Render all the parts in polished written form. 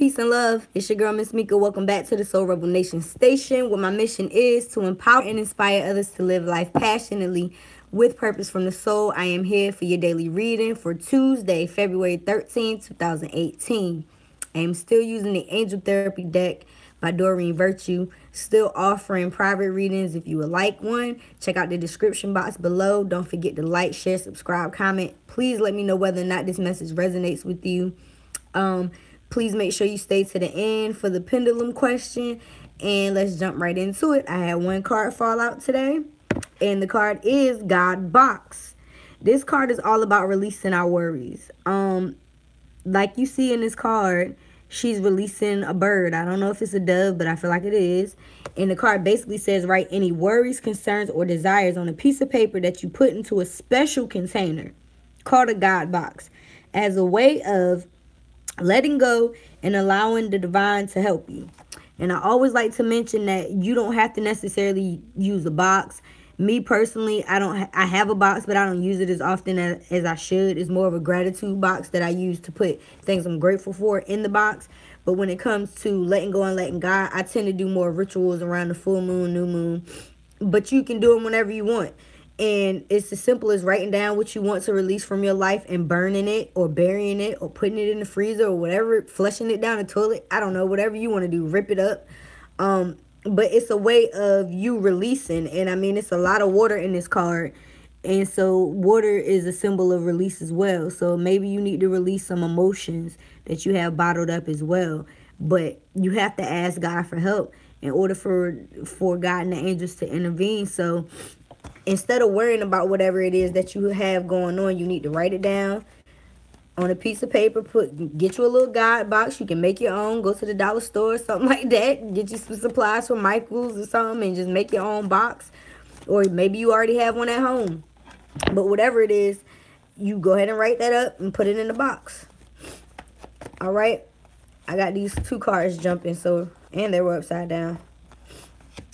Peace and love. It's your girl, Miss Mika. Welcome back to the Soul Rebel Nation station, where my mission is to empower and inspire others to live life passionately with purpose from the soul. I am here for your daily reading for Tuesday, February 13th, 2018. I am still using the Angel Therapy deck by Doreen Virtue. Still offering private readings if you would like one. Check out the description box below. Don't forget to like, share, subscribe, comment. Please let me know whether or not this message resonates with you. Please make sure you stay to the end for the pendulum question. And let's jump right into it. I had one card fall out today. And the card is God Box. This card is all about releasing our worries. Like you see in this card, she's releasing a bird. I don't know if it's a dove, but I feel like it is. And the card basically says, write any worries, concerns, or desires on a piece of paper that you put into a special container called a God Box as a way of letting go and allowing the divine to help you. And I always like to mention that you don't have to necessarily use a box. Me personally, I have a box, but I don't use it as often as I should. It's more of a gratitude box that I use to put things I'm grateful for in the box. But when it comes to letting go and letting God, I tend to do more rituals around the full moon, new moon. But you can do them whenever you want. And it's as simple as writing down what you want to release from your life and burning it or burying it or putting it in the freezer or whatever, flushing it down the toilet. I don't know, whatever you want to do, rip it up. But it's a way of you releasing. And I mean, it's a lot of water in this card. And so water is a symbol of release as well. So maybe you need to release some emotions that you have bottled up as well. But you have to ask God for help in order for God and the angels to intervene. So instead of worrying about whatever it is that you have going on, you need to write it down on a piece of paper. Get you a little God box. You can make your own. Go to the dollar store or something like that. Get you some supplies from Michael's or something and just make your own box. Or maybe you already have one at home. But whatever it is, you go ahead and write that up and put it in the box. All right. I got these two cards jumping, and they were upside down.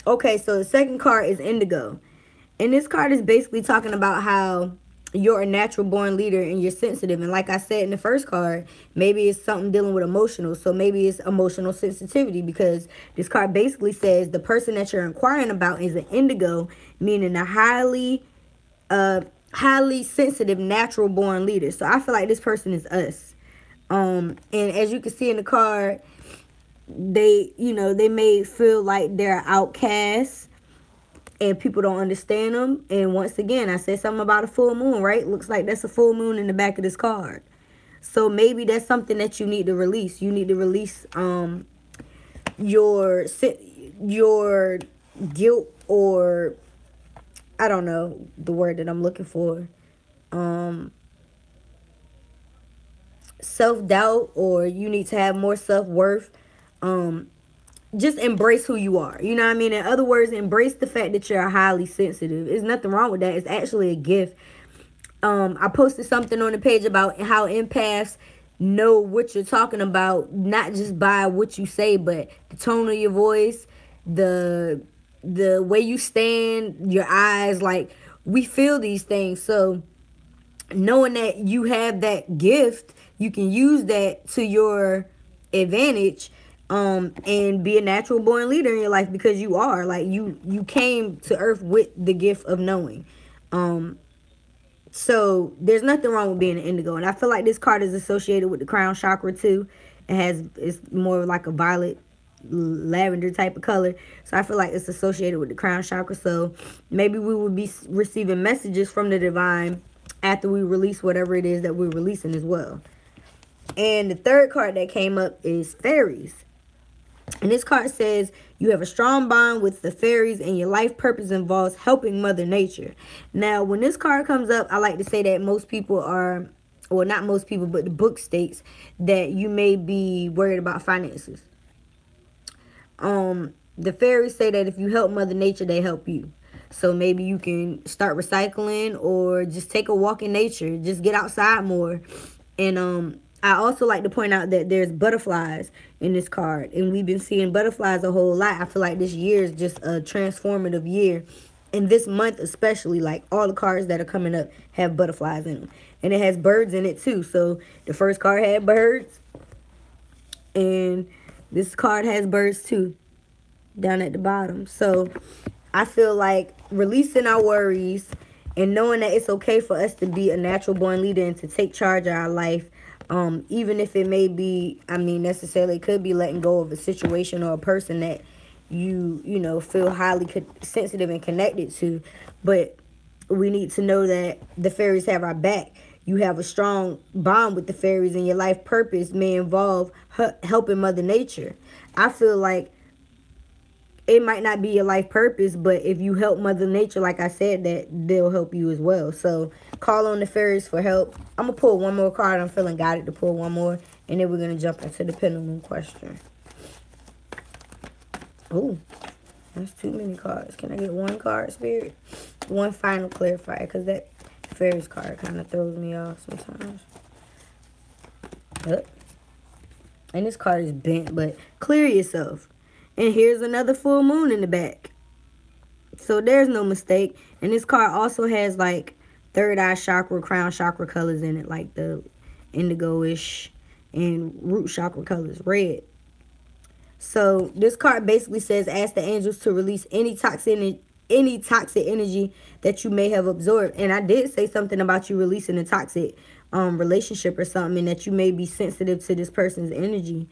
Okay, so the second card is Indigo. And this card is basically talking about how you're a natural born leader and you're sensitive. And like I said in the first card, maybe it's something dealing with emotional. So maybe it's emotional sensitivity, because this card basically says the person that you're inquiring about is an indigo, meaning a highly sensitive natural born leader. So I feel like this person is us. And as you can see in the card, they may feel like they're outcasts and people don't understand them. And once again, I said something about a full moon, right? Looks like that's a full moon in the back of this card. So maybe that's something that you need to release. You need to release your guilt, or I don't know the word that I'm looking for. Self-doubt, or you need to have more self-worth. Just embrace who you are. You know what I mean? In other words, embrace the fact that you're highly sensitive. There's nothing wrong with that. It's actually a gift. I posted something on the page about how empaths know what you're talking about, not just by what you say, but the tone of your voice, the way you stand, your eyes. Like, we feel these things. So knowing that you have that gift, you can use that to your advantage. And be a natural born leader in your life, because you are. Like, you came to earth with the gift of knowing. So there's nothing wrong with being an indigo. And I feel like this card is associated with the crown chakra too. It's more like a violet lavender type of color. So I feel like it's associated with the crown chakra. So maybe we will be receiving messages from the divine after we release whatever it is that we're releasing as well. And the third card that came up is Fairies. And this card says you have a strong bond with the fairies and your life purpose involves helping Mother Nature. Now, when this card comes up, I like to say that most people are, or not most people, but the book states that you may be worried about finances. The fairies say that if you help Mother Nature, they help you. So maybe you can start recycling or just take a walk in nature. Just get outside more. And I also like to point out that there's butterflies in this card. And we've been seeing butterflies a whole lot. I feel like this year is just a transformative year. And this month especially, like all the cards that are coming up have butterflies in them. And it has birds in it too. So the first card had birds. And this card has birds too, down at the bottom. So I feel like releasing our worries and knowing that it's okay for us to be a natural born leader and to take charge of our life, even if it may be, I mean, necessarily it could be letting go of a situation or a person that you know, feel highly sensitive and connected to. But we need to know that the fairies have our back. You have a strong bond with the fairies, and your life purpose may involve helping Mother Nature. I feel like it might not be your life purpose, but if you help Mother Nature, like I said, that they'll help you as well. So call on the fairies for help. I'm going to pull one more card. I'm feeling guided to pull one more, and then we're going to jump into the pendulum question. Oh, that's too many cards. Can I get one card, Spirit? One final clarifier, because that fairies card kind of throws me off sometimes. And this card is bent, but clear yourself. And here's another full moon in the back. So there's no mistake. And this card also has like third eye chakra, crown chakra colors in it, like the indigo-ish and root chakra colors, red. So this card basically says, ask the angels to release any toxic energy that you may have absorbed. And I did say something about you releasing a toxic relationship or something, and that you may be sensitive to this person's energy.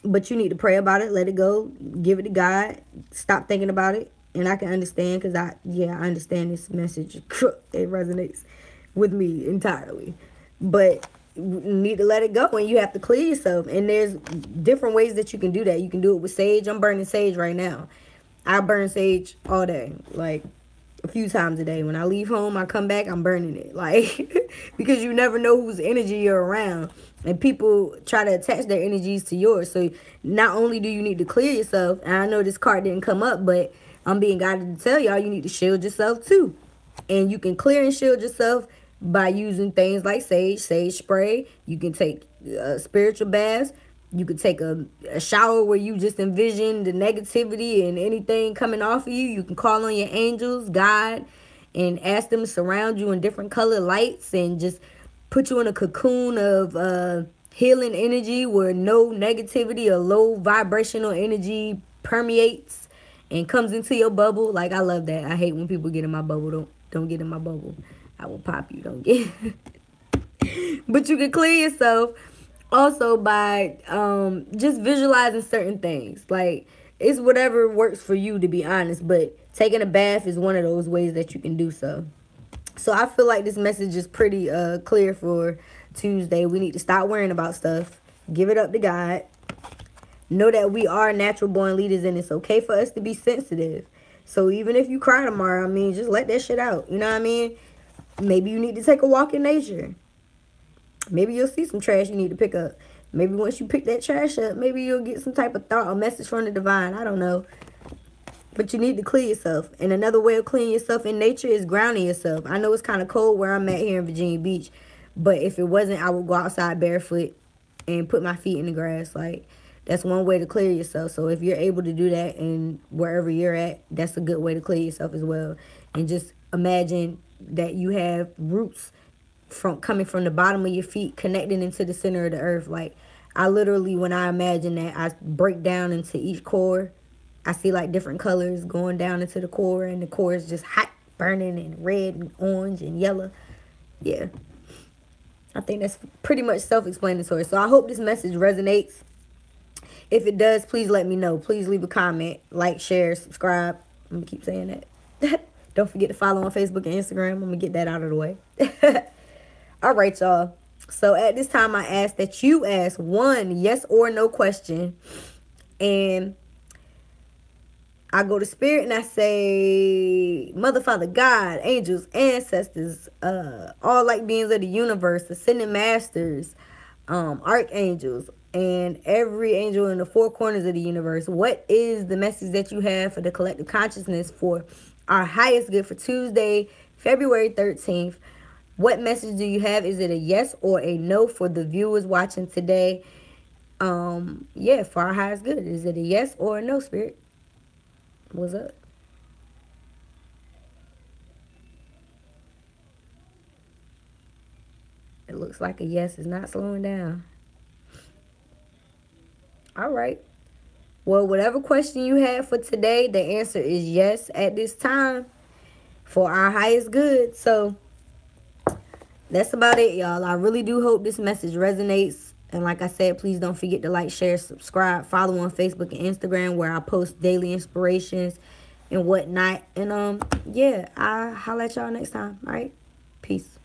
But you need to pray about it, let it go, give it to God, stop thinking about it. And I can understand, because I understand this message. It resonates with me entirely. But you need to let it go, and you have to clear yourself. And there's different ways that you can do that. You can do it with sage. I'm burning sage right now. I burn sage all day, like a few times a day. When I leave home, I come back, I'm burning it. Like, because you never know whose energy you're around. And people try to attach their energies to yours. So not only do you need to clear yourself, and I know this card didn't come up, but I'm being guided to tell y'all you need to shield yourself too. And you can clear and shield yourself by using things like sage spray. You can take spiritual baths. You could take a shower where you just envision the negativity and anything coming off of you. You can call on your angels, God, and ask them to surround you in different color lights and just put you in a cocoon of healing energy where no negativity or low vibrational energy permeates and comes into your bubble. Like, I love that. I hate when people get in my bubble. Don't get in my bubble. I will pop you. Don't get. But you can clear yourself also by just visualizing certain things. Like, it's whatever works for you, to be honest. But taking a bath is one of those ways that you can do so. So I feel like this message is pretty clear for Tuesday. We need to stop worrying about stuff. Give it up to God. Know that we are natural born leaders, and it's okay for us to be sensitive. So even if you cry tomorrow, I mean, just let that shit out. You know what I mean? Maybe you need to take a walk in nature. Maybe you'll see some trash you need to pick up. Maybe once you pick that trash up, maybe you'll get some type of thought or message from the divine. I don't know. But you need to clear yourself. And another way of cleaning yourself in nature is grounding yourself. I know it's kind of cold where I'm at here in Virginia Beach. But if it wasn't, I would go outside barefoot and put my feet in the grass. Like, that's one way to clear yourself. So if you're able to do that and wherever you're at, that's a good way to clear yourself as well. And just imagine that you have roots coming from the bottom of your feet, connecting into the center of the earth. Like, I literally, when I imagine that, I break down into each core. I see like different colors going down into the core, and the core is just hot, burning, and red and orange and yellow. Yeah, I think that's pretty much self-explanatory. So I hope this message resonates. If it does, please let me know. Please leave a comment, like, share, subscribe. I'm gonna keep saying that. Don't forget to follow on Facebook and Instagram. I'm gonna get that out of the way. All right, y'all. So at this time, I ask that you ask one yes or no question. And I go to Spirit and I say, Mother, Father, God, angels, ancestors, all light beings of the universe, ascended masters, archangels, and every angel in the four corners of the universe. What is the message that you have for the collective consciousness for our highest good for Tuesday, February 13th? What message do you have? Is it a yes or a no for the viewers watching today? Yeah, for our highest good. Is it a yes or a no, Spirit? What's up? It looks like a yes. It's not slowing down. All right. Well, whatever question you had for today, the answer is yes at this time for our highest good. So that's about it, y'all. I really do hope this message resonates. And like I said, please don't forget to like, share, subscribe, follow on Facebook and Instagram where I post daily inspirations and whatnot. And yeah, I'll holla at y'all next time. All right. Peace.